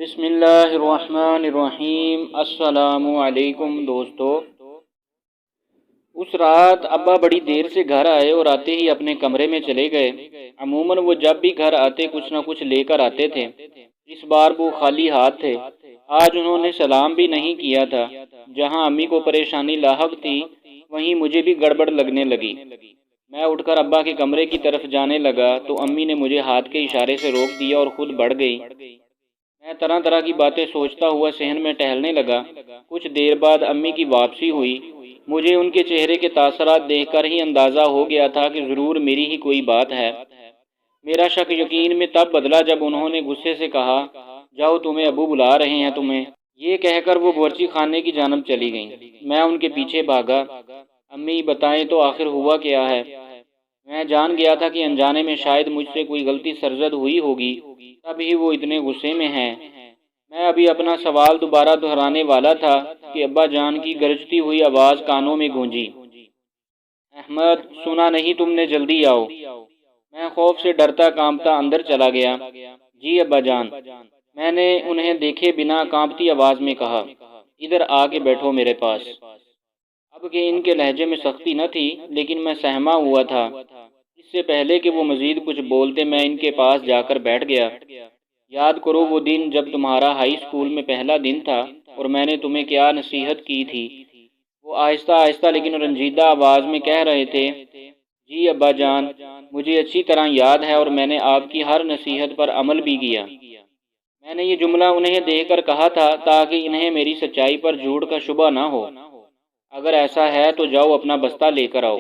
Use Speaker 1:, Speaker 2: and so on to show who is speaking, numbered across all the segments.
Speaker 1: بسم اللہ الرحمن الرحیم۔ السلام علیکم دوستو۔ اس رات ابا بڑی دیر سے گھر آئے اور آتے ہی اپنے کمرے میں چلے گئے۔ عموماً وہ جب بھی گھر آتے کچھ نہ کچھ لے کر آتے تھے، اس بار وہ خالی ہاتھ تھے۔ آج انہوں نے سلام بھی نہیں کیا تھا۔ جہاں امی کو پریشانی لاحق تھی وہیں مجھے بھی گڑبڑ لگنے لگی۔ میں اٹھ کر ابا کے کمرے کی طرف جانے لگا تو امی نے مجھے ہاتھ کے اشارے سے روک دیا اور خود بڑھ گئی۔ میں طرح طرح کی باتیں سوچتا ہوا صحن میں ٹہلنے لگا۔ کچھ دیر بعد امی کی واپسی ہوئی۔ مجھے ان کے چہرے کے تاثرات دیکھ کر ہی اندازہ ہو گیا تھا کہ ضرور میری ہی کوئی بات ہے۔ میرا شک یقین میں تب بدلا جب انہوں نے غصے سے کہا، جاؤ تمہیں ابو بلا رہے ہیں تمہیں۔ یہ کہہ کر وہ باورچی خانے کی جانب چلی گئیں۔ میں ان کے پیچھے بھاگا۔ امی بتائیں تو آخر ہوا کیا ہے؟ میں جان گیا تھا کہ انجانے میں شاید مجھ سے کوئی غلطی سرزد ہوئی ہوگی، تب ہی وہ اتنے غصے میں ہیں۔ میں ابھی اپنا سوال دوبارہ دہرانے والا تھا کہ ابا جان کی گرجتی ہوئی آواز کانوں میں گونجی، احمد سنا نہیں تم نے، جلدی آؤ۔ میں خوف سے ڈرتا کانپتا اندر چلا گیا۔ جی ابا جان، میں نے انہیں دیکھے بنا کانپتی آواز میں کہا، ادھر آ کے بیٹھو میرے پاس۔ اب کہ ان کے لہجے میں سختی نہ تھی لیکن میں سہما ہوا تھا۔ اس سے پہلے کہ وہ مزید کچھ بولتے میں ان کے پاس جا کر بیٹھ گیا۔ یاد کرو وہ دن جب تمہارا ہائی اسکول میں پہلا دن تھا اور میں نے تمہیں کیا نصیحت کی تھی؟ وہ آہستہ آہستہ لیکن رنجیدہ آواز میں کہہ رہے تھے۔ جی ابا جان، مجھے اچھی طرح یاد ہے اور میں نے آپ کی ہر نصیحت پر عمل بھی کیا۔ میں نے یہ جملہ انہیں دیکھ کر کہا تھا تاکہ انہیں میری سچائی پر جھوٹ کا شبہ نہ ہو۔ اگر ایسا ہے تو جاؤ اپنا بستہ لے کر آؤ۔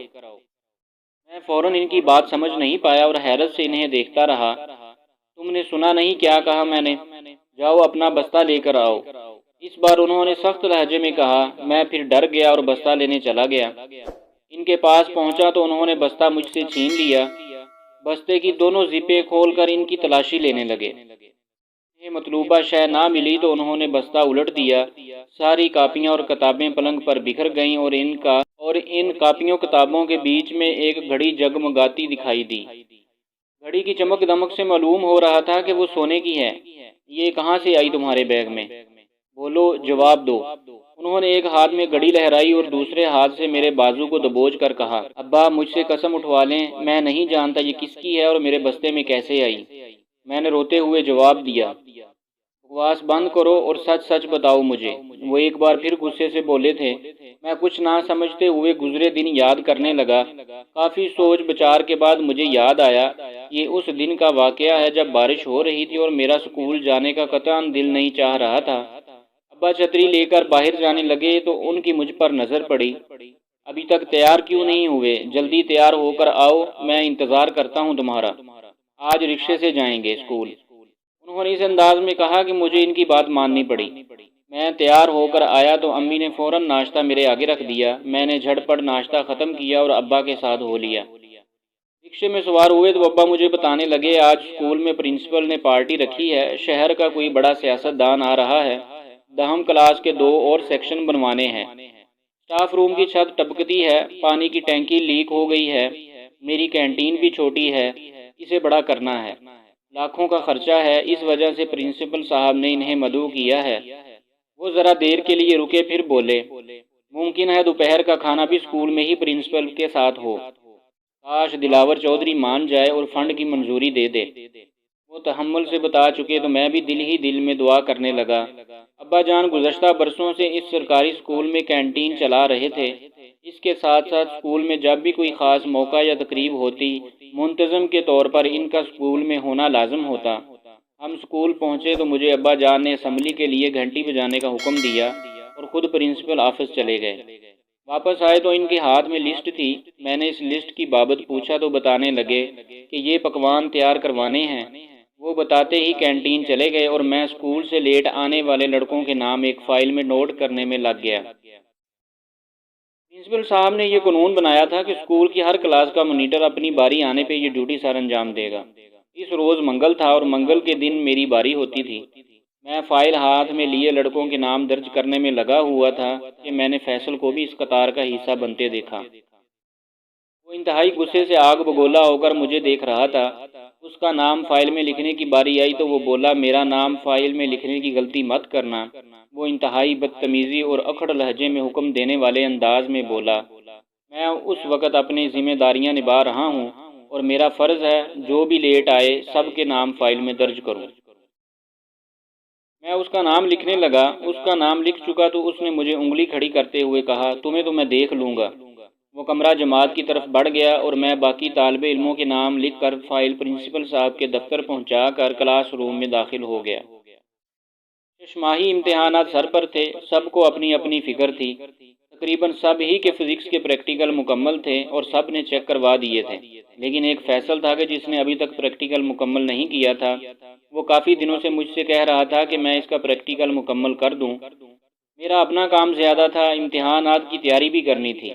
Speaker 1: میں فوراً ان کی بات سمجھ نہیں پایا اور حیرت سے انہیں دیکھتا رہا۔ تم نے سنا نہیں کیا کہا میں نے؟ جاؤ اپنا بستہ لے کر آؤ۔ اس بار انہوں نے سخت لہجے میں کہا۔ میں پھر ڈر گیا اور بستہ لینے چلا گیا۔ ان کے پاس پہنچا تو انہوں نے بستہ مجھ سے چھین لیا۔ بستے کی دونوں زپیں کھول کر ان کی تلاشی لینے لگے۔ انہیں مطلوبہ شے نہ ملی تو انہوں نے بستہ الٹ دیا۔ ساری کاپیاں اور کتابیں پلنگ پر بکھر گئیں اور ان کاپیوں کتابوں کے بیچ میں ایک گھڑی جگمگاتی دکھائی دی۔ گھڑی کی چمک دمک سے معلوم ہو رہا تھا کہ وہ سونے کی ہے۔ یہ کہاں سے آئی تمہارے بیگ میں؟ بولو، جواب دو۔ انہوں نے ایک ہاتھ میں گھڑی لہرائی اور دوسرے ہاتھ سے میرے بازو کو دبوچ کر کہا، ابا مجھ سے قسم اٹھوا لیں، میں نہیں جانتا یہ کس کی ہے اور میرے بستے میں کیسے آئی۔ میں نے روتے ہوئے جواب دیا، بکواس بند کرو اور سچ سچ بتاؤ مجھے۔ وہ ایک بار پھر غصے سے بولے تھے۔ میں کچھ نہ سمجھتے ہوئے گزرے دن یاد کرنے لگا۔ کافی سوچ بچار کے بعد مجھے یاد آیا، یہ اس دن کا واقعہ ہے جب بارش ہو رہی تھی اور میرا اسکول جانے کا قطعاً دل نہیں چاہ رہا تھا۔ ابا چھتری لے کر باہر جانے لگے تو ان کی مجھ پر نظر پڑی۔ ابھی تک تیار کیوں نہیں ہوئے؟ جلدی تیار ہو کر آؤ، میں انتظار کرتا ہوں تمہارا۔ آج رکشے سے جائیں گے اسکول۔ انہوں نے اس انداز میں کہا کہ مجھے ان کی بات ماننی پڑی۔ میں تیار ہو کر آیا تو امی نے فوراً ناشتہ میرے آگے رکھ دیا۔ میں نے جھٹ پٹ ناشتہ ختم کیا اور ابا کے ساتھ ہو لیا۔ رکشے میں سوار ہوئے تو ابا مجھے بتانے لگے، آج اسکول میں پرنسپل نے پارٹی رکھی ہے، شہر کا کوئی بڑا سیاست دان آ رہا ہے، 10ویں کلاس کے 2 اور سیکشن بنوانے ہیں، اسٹاف روم کی چھت ٹپکتی ہے، پانی کی ٹینکی لیک ہو گئی ہے، میری کینٹین بھی چھوٹی ہے، اسے بڑا کرنا ہے، لاکھوں کا خرچہ ہے، اس وجہ سے پرنسپل صاحب نے انہیں مدعو کیا ہے۔ وہ ذرا دیر کے لیے رکے پھر بولے، ممکن ہے دوپہر کا کھانا بھی اسکول میں ہی پرنسپل کے ساتھ ہو، کاش دلاور چودھری مان جائے اور فنڈ کی منظوری دے دے۔ وہ تحمل سے بتا چکے تو میں بھی دل ہی دل میں دعا کرنے لگا۔ ابا جان گزشتہ برسوں سے اس سرکاری اسکول میں کینٹین چلا رہے تھے۔ اس کے ساتھ ساتھ اسکول میں جب بھی کوئی خاص موقع یا تقریب ہوتی، منتظم کے طور پر ان کا اسکول میں ہونا لازم ہوتا۔ ہم اسکول پہنچے تو مجھے ابا جان نے اسمبلی کے لیے گھنٹی بجانے کا حکم دیا اور خود پرنسپل آفس چلے گئے۔ واپس آئے تو ان کے ہاتھ میں لسٹ تھی۔ میں نے اس لسٹ کی بابت پوچھا تو بتانے لگے کہ یہ پکوان تیار کروانے ہیں۔ وہ بتاتے ہی کینٹین چلے گئے اور میں اسکول سے لیٹ آنے والے لڑکوں کے نام ایک فائل میں نوٹ کرنے میں لگ گیا۔ پرنسپل صاحب نے یہ قانون بنایا تھا کہ اسکول کی ہر کلاس کا مانیٹر اپنی باری آنے پہ یہ ڈیوٹی سر انجام دے گا۔ اس روز منگل تھا اور منگل کے دن میری باری ہوتی تھی۔ میں فائل ہاتھ میں لیے لڑکوں کے نام درج کرنے میں لگا ہوا تھا کہ میں نے فیصل کو بھی اس قطار کا حصہ بنتے دیکھا۔ وہ انتہائی غصے سے آگ بگولا ہو کر مجھے دیکھ رہا تھا۔ اس کا نام فائل میں لکھنے کی باری آئی تو وہ بولا میرا نام فائل میں لکھنے کی غلطی مت کرنا۔ وہ انتہائی بدتمیزی اور اکھڑ لہجے میں حکم دینے والے انداز میں بولا۔ میں اس وقت اپنی ذمہ داریاں نبھا رہا ہوں اور میرا فرض ہے جو بھی لیٹ آئے سب کے نام فائل میں درج کروں۔ میں اس کا نام لکھنے لگا۔ اس کا نام لکھ چکا تو اس نے مجھے انگلی کھڑی کرتے ہوئے کہا تمہیں تو میں دیکھ لوں گا۔ وہ کمرہ جماعت کی طرف بڑھ گیا اور میں باقی طالب علموں کے نام لکھ کر فائل پرنسپل صاحب کے دفتر پہنچا کر کلاس روم میں داخل ہو گیا۔ ششماہی امتحانات سر پر تھے، سب کو اپنی اپنی فکر تھی۔ تقریباً سب ہی کے فزکس کے پریکٹیکل مکمل تھے اور سب نے چیک کروا دیے تھے، لیکن ایک فیصل تھا کہ جس نے ابھی تک پریکٹیکل مکمل نہیں کیا تھا۔ وہ کافی دنوں سے مجھ سے کہہ رہا تھا کہ میں اس کا پریکٹیکل مکمل کر دوں۔ میرا اپنا کام زیادہ تھا، امتحانات کی تیاری بھی کرنی تھی،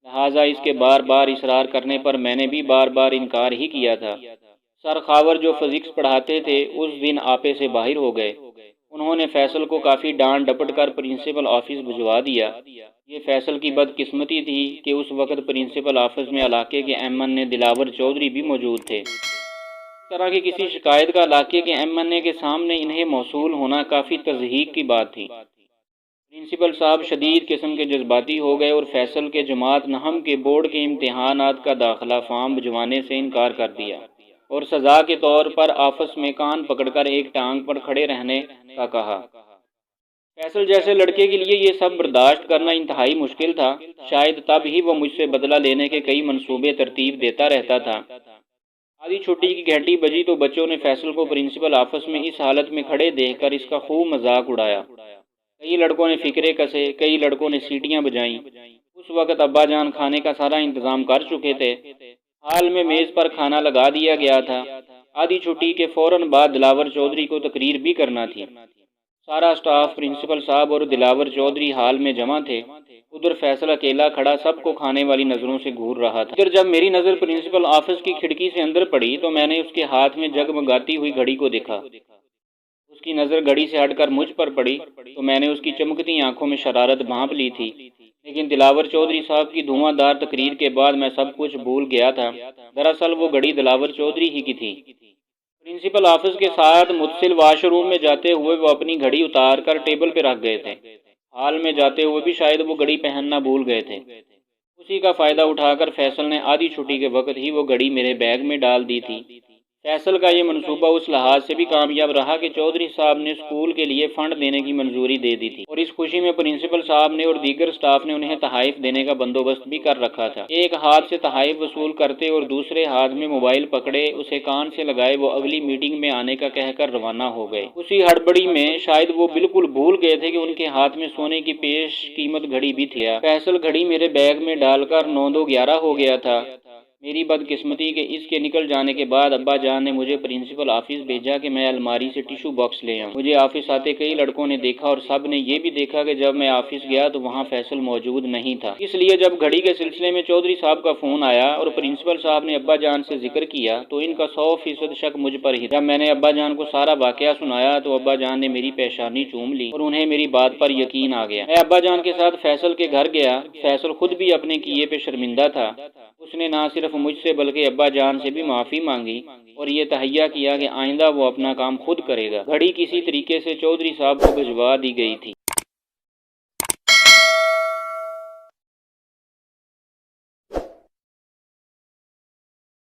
Speaker 1: لہٰذا اس کے بار بار اصرار کرنے پر میں نے بھی بار بار انکار ہی کیا تھا۔ سر خاور جو فزکس پڑھاتے تھے اس دن آپے سے باہر ہو گئے۔ انہوں نے فیصل کو کافی ڈانٹ ڈپٹ کر پرنسپل آفس بھجوا دیا۔ یہ فیصل کی بدقسمتی تھی کہ اس وقت پرنسپل آفس میں علاقے کے ایم این اے دلاور چودھری بھی موجود تھے۔ اس طرح کی کسی شکایت کا علاقے کے ایم این اے کے سامنے انہیں موصول ہونا کافی تضحیک کی بات تھی۔ پرنسپل صاحب شدید قسم کے جذباتی ہو گئے اور فیصل کے جماعت نہم کے بورڈ کے امتحانات کا داخلہ فارم بھجوانے سے انکار کر دیا اور سزا کے طور پر آفس میں کان پکڑ کر ایک ٹانگ پر کھڑے رہنے کا کہا۔ فیصل جیسے لڑکے کے لیے یہ سب برداشت کرنا انتہائی مشکل تھا، شاید تب ہی وہ مجھ سے بدلہ لینے کے کئی منصوبے ترتیب دیتا رہتا تھا۔ آدھی چھٹی کی گھنٹی بجی تو بچوں نے فیصل کو پرنسپل آفس میں اس حالت میں کھڑے دیکھ کر اس کا خوب مذاق اڑایا۔ کئی لڑکوں نے فکرے کسے، کئی لڑکوں نے سیٹیاں بجائیں۔ اس وقت ابا جان کھانے کا سارا انتظام کر چکے تھے۔ حال میں میز پر کھانا لگا دیا گیا تھا۔ آدھی چھٹی کے فوراً بعد دلاور چودھری کو تقریر بھی کرنا تھی۔ سارا سٹاف پرنسپل صاحب اور دلاور چودھری حال میں جمع تھے۔ ادھر فیصل اکیلا کھڑا سب کو کھانے والی نظروں سے گھور رہا تھا۔ ادھر جب میری نظر پرنسپل آفس کی کھڑکی سے اندر پڑی تو میں نے اس کے ہاتھ میں جگمگاتی ہوئی گھڑی کو دیکھا۔ اس کی نظر گھڑی سے ہٹ کر مجھ پر پڑی تو میں نے اس کی چمکتی آنکھوں میں شرارت بھانپ لی تھی، لیکن دلاور چودھری صاحب کی دھواں دار تقریر کے بعد میں سب کچھ بھول گیا تھا۔ دراصل وہ گھڑی دلاور چودھری ہی کی تھی۔ پرنسپل آفس کے ساتھ متصل واش روم میں جاتے ہوئے وہ اپنی گھڑی اتار کر ٹیبل پہ رکھ گئے تھے۔ حال میں جاتے ہوئے بھی شاید وہ گھڑی پہننا بھول گئے تھے۔ اسی کا فائدہ اٹھا کر فیصل نے آدھی چھٹی کے وقت ہی وہ گھڑی میرے بیگ میں ڈال دی تھی۔ فیصل کا یہ منصوبہ اس لحاظ سے بھی کامیاب رہا کہ چودھری صاحب نے اسکول کے لیے فنڈ دینے کی منظوری دے دی تھی اور اس خوشی میں پرنسپل صاحب نے اور دیگر سٹاف نے انہیں تحائف دینے کا بندوبست بھی کر رکھا تھا۔ ایک ہاتھ سے تحائف وصول کرتے اور دوسرے ہاتھ میں موبائل پکڑے اسے کان سے لگائے وہ اگلی میٹنگ میں آنے کا کہہ کر روانہ ہو گئے۔ اسی ہڑبڑی میں شاید وہ بالکل بھول گئے تھے کہ ان کے ہاتھ میں سونے کی پیش قیمت گھڑی بھی تھی۔ فیصل گھڑی میرے بیگ میں ڈال کر 9:11 ہو گیا تھا۔ میری بدقسمتی کے اس کے نکل جانے کے بعد ابا جان نے مجھے پرنسپل آفس بھیجا کہ میں الماری سے ٹیشو باکس لے آؤں۔ مجھے آفس آتے کئی لڑکوں نے دیکھا اور سب نے یہ بھی دیکھا کہ جب میں آفس گیا تو وہاں فیصل موجود نہیں تھا۔ اس لیے جب گھڑی کے سلسلے میں چودھری صاحب کا فون آیا اور پرنسپل صاحب نے ابا جان سے ذکر کیا تو ان کا 100% شک مجھ پر ہی۔ جب میں نے ابا جان کو سارا واقعہ سنایا تو ابا جان نے میری پیشانی چوم لی اور انہیں میری بات پر یقین آ گیا۔ میں ابا جان کے ساتھ فیصل کے گھر گیا۔ فیصل خود بھی اپنے کیے پہ شرمندہ تھا۔ اس نے نہ صرف مجھ سے بلکہ ابا جان سے بھی معافی مانگی اور یہ تہیہ کیا کہ آئندہ وہ اپنا کام خود کرے گا۔ گھڑی کسی طریقے سے چودھری صاحب کو بھجوا دی گئی تھی۔